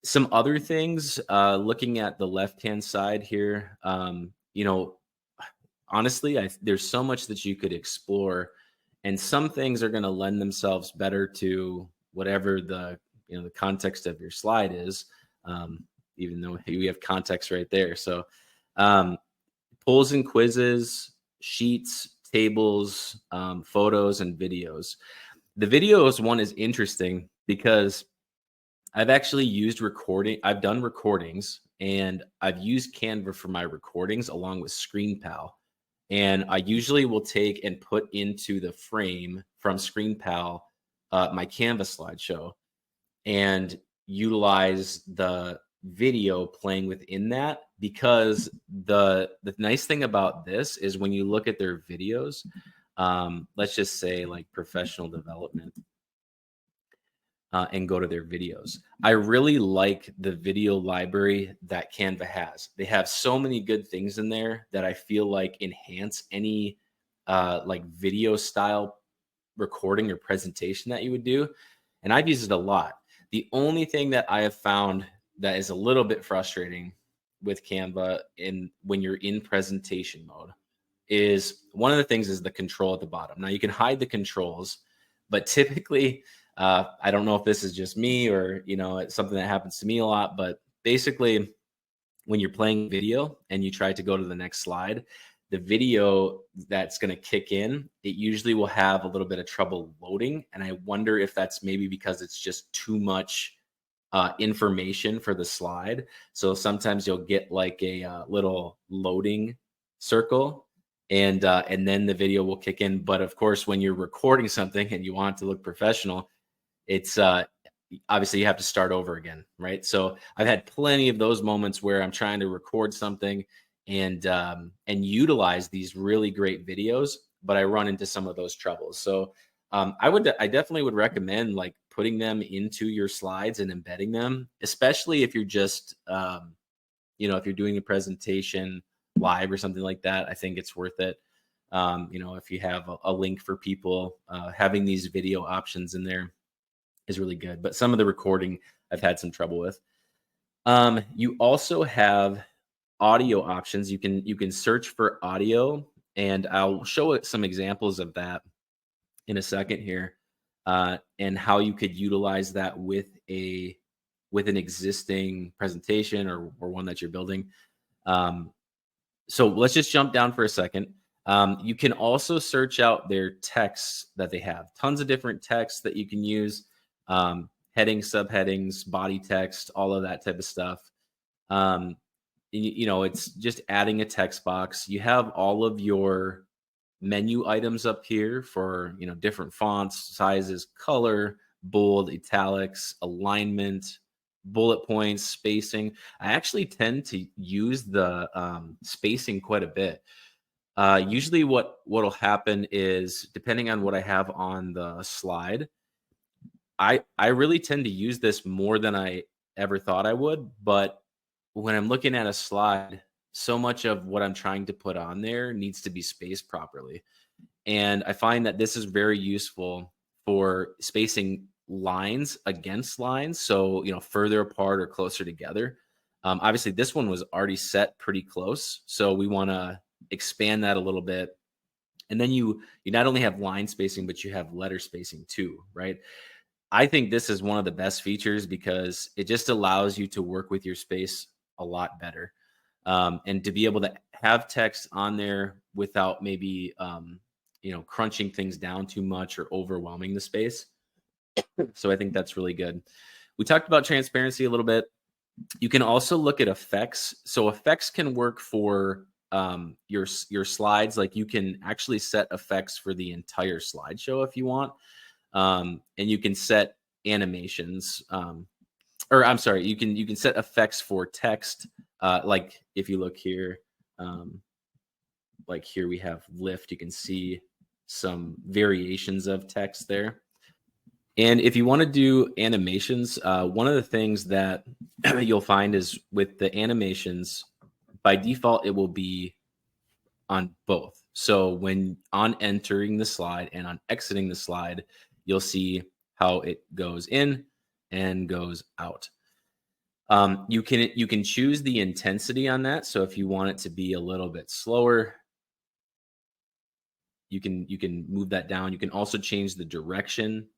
Some other things, looking at the left-hand side here, honestly, there's so much that you could explore, and some things are going to lend themselves better to whatever the context of your slide is. Um, Even though we have context right there, so um, polls and quizzes, sheets, tables, photos, and videos. The videos one is interesting because I've actually used recording. I've done recordings and I've used Canva for my recordings along with ScreenPal. And I usually will take and put into the frame from ScreenPal my Canva slideshow and utilize the video playing within that because the nice thing about this is when you look at their videos, let's just say like professional development and go to their videos. I really like the video library that Canva has. They have so many good things in there that I feel like enhance any like video style recording or presentation that you would do. And I've used it a lot. The only thing that I have found that is a little bit frustrating with Canva in when you're in presentation mode is one of the things is the control at the bottom. Now you can hide the controls, but typically, I don't know if this is just me or it's something that happens to me a lot, but basically, when you're playing video and you try to go to the next slide, the video that's going to kick in, it usually will have a little bit of trouble loading, and I wonder if that's maybe because it's just too much information for the slide. So sometimes you'll get like a little loading circle, and then the video will kick in. But of course, when you're recording something and you want it to look professional, it's obviously you have to start over again, right? So I've had plenty of those moments where I'm trying to record something and utilize these really great videos, but I run into some of those troubles. So I definitely would recommend like putting them into your slides and embedding them, especially if you're just if you're doing a presentation live or something like that. I think it's worth it. If you have a link for people, having these video options in there is really good. But some of the recording I've had some trouble with. You also have audio options. You can search for audio, and I'll show it some examples of that in a second here, and how you could utilize that with an existing presentation or one that you're building. Um, so let's just jump down for a second. You can also search out their texts that they have. Tons of different texts that you can use, headings, subheadings, body text, all of that type of stuff. Um, it's just adding a text box. You have all of your menu items up here for different fonts, sizes, color, bold, italics, alignment, bullet points, spacing. I actually tend to use the spacing quite a bit. Usually what'll happen is depending on what I have on the slide, I really tend to use this more than I ever thought I would, but when I'm looking at a slide, so much of what I'm trying to put on there needs to be spaced properly. And I find that this is very useful for spacing lines against lines. So, further apart or closer together. Obviously, this one was already set pretty close. So we want to expand that a little bit. And then you not only have line spacing, but you have letter spacing too, right? I think this is one of the best features because it just allows you to work with your space a lot better. And to be able to have text on there without maybe crunching things down too much or overwhelming the space. So I think that's really good. We talked about transparency a little bit. You can also look at effects. So effects can work for your slides. Like you can actually set effects for the entire slideshow if you want, and you can set animations. Or I'm sorry, you can set effects for text. Like if you look here, like here we have lift. You can see some variations of text there. And if you want to do animations, one of the things that you'll find is with the animations, by default, it will be on both. So when on entering the slide and on exiting the slide, you'll see how it goes in and goes out. You can choose the intensity on that. So if you want it to be a little bit slower, you can move that down. You can also change the direction.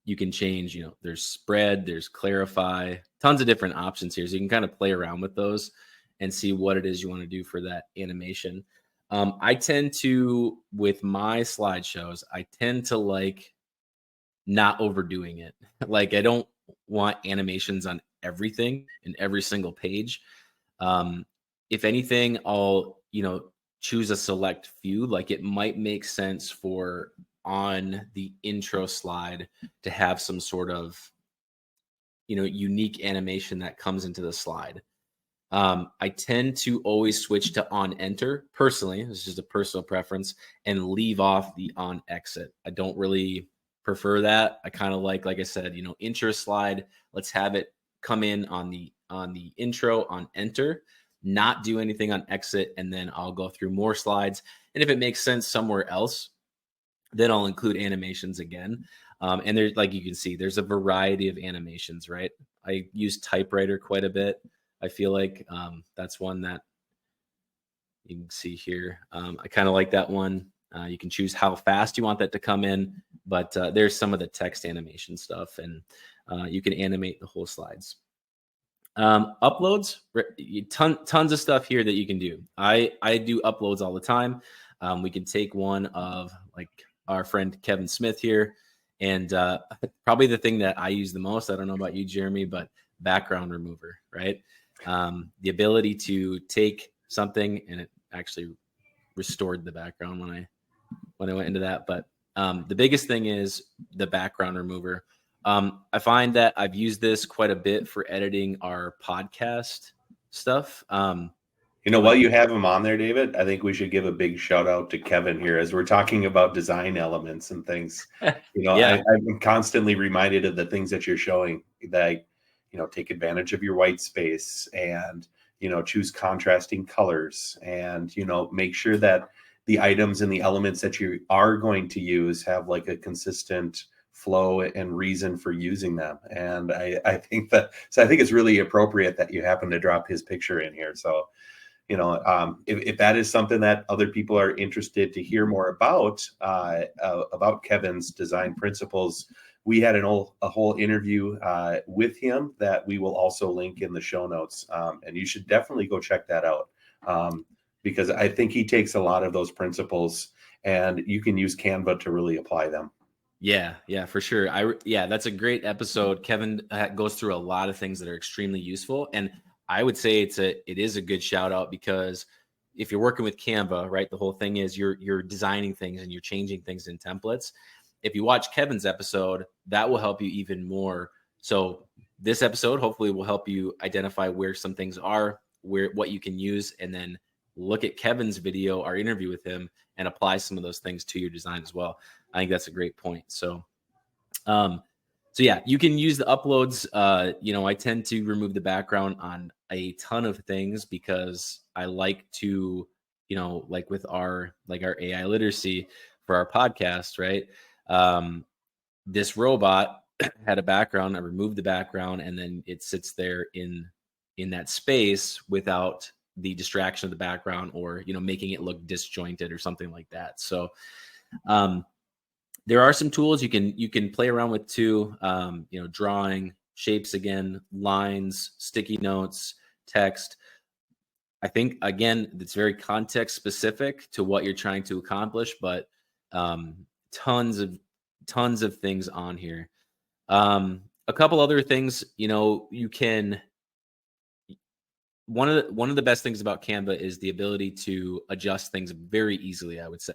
You can change, there's spread, there's clarify, tons of different options here. So you can kind of play around with those and see what it is you want to do for that animation. I tend to, with my slideshows, I tend to like not overdoing it. Like, I don't want animations on everything in every single page. Um, if anything, I'll, choose a select few. Like, it might make sense for on the intro slide to have some sort of, unique animation that comes into the slide. I tend to always switch to on enter personally. This is just a personal preference, and leave off the on exit. I don't really prefer that. I kind of like I said, intro slide. Let's have it come in on the intro on enter, not do anything on exit, and then I'll go through more slides. And if it makes sense somewhere else, then I'll include animations again. And there's, like you can see, there's a variety of animations, right? I use typewriter quite a bit. I feel like that's one that you can see here. I kind of like that one. You can choose how fast you want that to come in, but there's some of the text animation stuff, and you can animate the whole slides. Uploads, tons of stuff here that you can do. I do uploads all the time. We can take one of like our friend Kevin Smith here, and probably the thing that I use the most, I don't know about you, Jeremy, but background remover, right? The ability to take something, and it actually restored the background when I went into that. But the biggest thing is the background remover. I find that I've used this quite a bit for editing our podcast stuff. While you have him on there, David, I think we should give a big shout out to Kevin here as we're talking about design elements and things. Yeah. I'm constantly reminded of the things that you're showing that, take advantage of your white space and, choose contrasting colors and, make sure that the items and the elements that you are going to use have like a consistent flow and reason for using them. And I think it's really appropriate that you happen to drop his picture in here. So, if that is something that other people are interested to hear more about Kevin's design principles, we had a whole interview with him that we will also link in the show notes. And you should definitely go check that out because I think he takes a lot of those principles and you can use Canva to really apply them. Yeah, for sure. That's a great episode. Kevin goes through a lot of things that are extremely useful, and I would say it is a good shout out because if you're working with Canva, right, the whole thing is you're designing things and you're changing things in templates. If you watch Kevin's episode, that will help you even more. So this episode hopefully will help you identify where some things are, what you can use, and then look at Kevin's video, our interview with him, and apply some of those things to your design as well. I think that's a great point. So yeah, you can use the uploads. I tend to remove the background on a ton of things because I like to, like with our AI literacy for our podcast, right? This robot had a background. I removed the background, and then it sits there in that space without the distraction of the background or, making it look disjointed or something like that. So, there are some tools you can play around with too. Drawing shapes again, lines, sticky notes, text. I think again, it's very context specific to what you're trying to accomplish, but tons of things on here. A couple other things, you can. One of the best things about Canva is the ability to adjust things very easily. I would say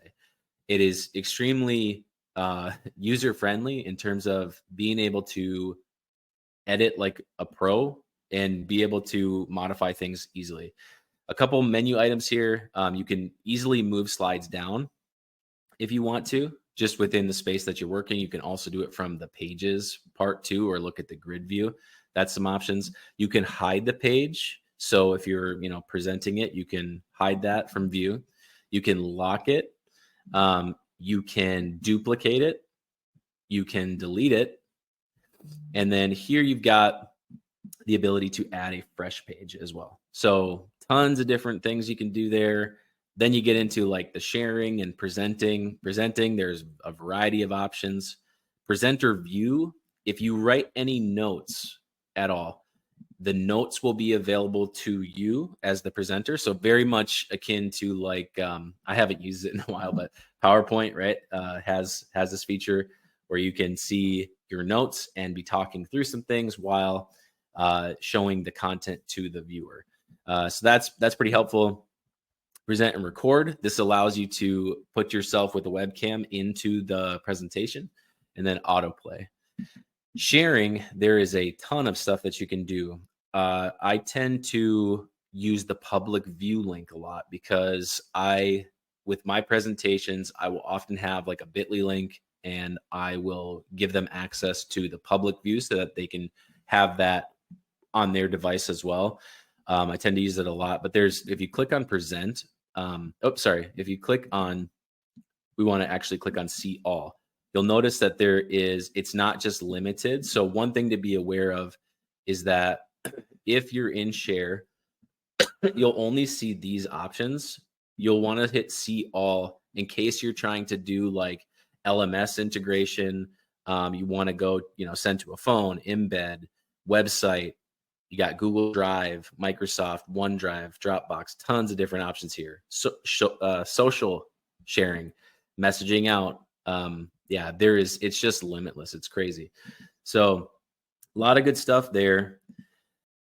it is extremely user friendly in terms of being able to edit like a pro and be able to modify things easily. A couple menu items here. You can easily move slides down if you want to, just within the space that you're working. You can also do it from the pages part too, or look at the grid view. That's some options. You can hide the page. So if you're, presenting it, you can hide that from view. You can lock it. You can duplicate it. You can delete it. And then here you've got the ability to add a fresh page as well. So tons of different things you can do there. Then you get into like the sharing and presenting. There's a variety of options. Presenter view, if you write any notes at all, the notes will be available to you as the presenter. So very much akin to like, I haven't used it in a while, but PowerPoint, right, has this feature where you can see your notes and be talking through some things while showing the content to the viewer. So that's pretty helpful. Present and record. This allows you to put yourself with a webcam into the presentation and then autoplay. Sharing, there is a ton of stuff that you can do. I tend to use the public view link a lot because with my presentations, I will often have like a bit.ly link and I will give them access to the public view so that they can have that on their device as well. I tend to use it a lot, but if you click on present, if you click on, we want to actually click on see all. You'll notice that it's not just limited. So one thing to be aware of is that if you're in share, you'll only see these options. You'll want to hit see all in case you're trying to do like LMS integration. You want to go, send to a phone, embed, website. You got Google Drive, Microsoft, OneDrive, Dropbox, tons of different options here. Social sharing, messaging out. It's just limitless. It's crazy. So a lot of good stuff there.